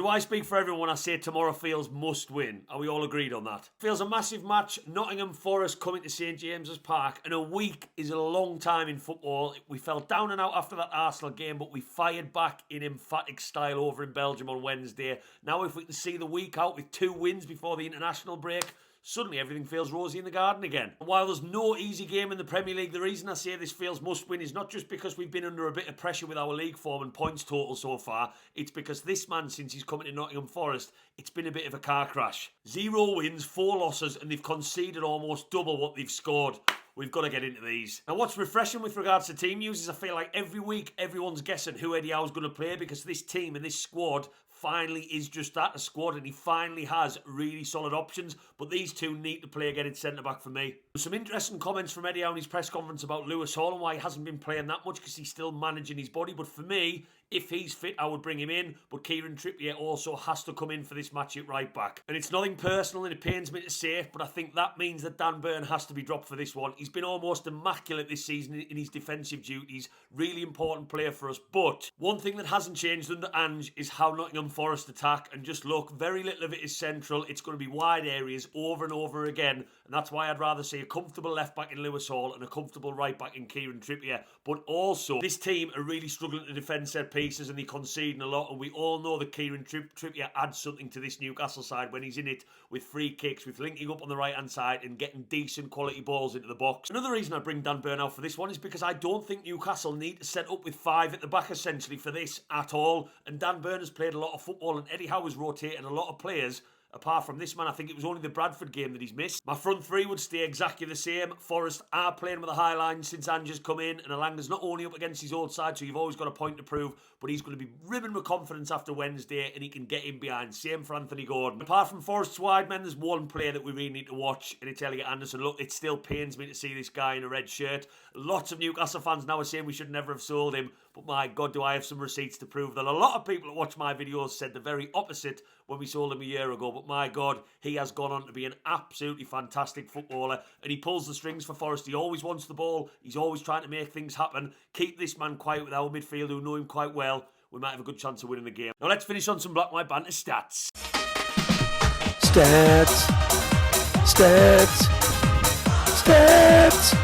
Do I speak for everyone when I say tomorrow feels must win? Are we all agreed on that? Feels a massive match. Nottingham Forest coming to St James's Park, and a week is a long time in football. We fell down and out after that Arsenal game, but we fired back in emphatic style over in Belgium on Wednesday. Now if we can see the week out with 2 wins before the international break, suddenly everything feels rosy in the garden again. And while there's no easy game in the Premier League, the reason I say this feels must win is not just because we've been under a bit of pressure with our league form and points total so far. It's because this man, since he's coming to Nottingham Forest, it's been a bit of a car crash. 0 wins, 4 losses, and they've conceded almost double what they've scored. We've got to get into these. Now, what's refreshing with regards to team news is I feel like every week everyone's guessing who Eddie Howe's going to play, because this team and this squad finally is just that, a squad, and he finally has really solid options. But these two need to play again in centre-back for me. Some interesting comments from Eddie Howe in his press conference about Lewis Hall and why he hasn't been playing that much, because he's still managing his body. But for me, if he's fit, I would bring him in. But Kieran Trippier also has to come in for this match at right back. And it's nothing personal and it pains me to say it, but I think that means that Dan Burn has to be dropped for this one. He's been almost immaculate this season in his defensive duties. Really important player for us. But one thing that hasn't changed under Ange is how Nottingham Forest attack. And just look, very little of it is central. It's going to be wide areas over and over again. And that's why I'd rather see a comfortable left back in Lewis Hall and a comfortable right back in Kieran Trippier. But also, this team are really struggling to defend set pieces and they're conceding a lot. And we all know that Kieran Trippier adds something to this Newcastle side when he's in it with free kicks, with linking up on the right-hand side and getting decent quality balls into the box. Another reason I bring Dan Burn out for this one is because I don't think Newcastle need to set up with 5 at the back essentially for this at all. And Dan Burn has played a lot of football and Eddie Howe has rotated a lot of players. Apart from this man, I think it was only the Bradford game that he's missed. My front 3 would stay exactly the same. Forest are playing with a high line since Ange's come in, and Alanga's not only up against his old side, so you've always got a point to prove, but he's going to be ribbing with confidence after Wednesday, and he can get in behind. Same for Anthony Gordon. Apart from Forest's wide men, there's one player that we really need to watch, and it's Elliot Anderson. Look, it still pains me to see this guy in a red shirt. Lots of Newcastle fans now are saying we should never have sold him, but my God, do I have some receipts to prove that. A lot of people that watch my videos said the very opposite when we sold him a year ago, but my God, he has gone on to be an absolutely fantastic footballer, and he pulls the strings for Forest. He always wants the ball. He's always trying to make things happen. Keep this man quiet with our midfield who know him quite well. We might have a good chance of winning the game. Now let's finish on some Black White Banter stats. Stats.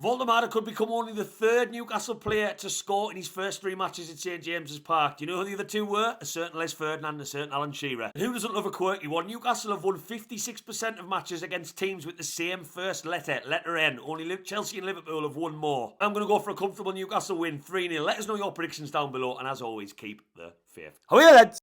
Voldemar could become only the 3rd Newcastle player to score in his first 3 matches at St James's Park. Do you know who the other 2 were? A certain Les Ferdinand and a certain Alan Shearer. And who doesn't love a quirky one? Newcastle have won 56% of matches against teams with the same first letter N. Only Chelsea and Liverpool have won more. I'm going to go for a comfortable Newcastle win, 3-0. Let us know your predictions down below, and as always, keep the faith. How are you, lads?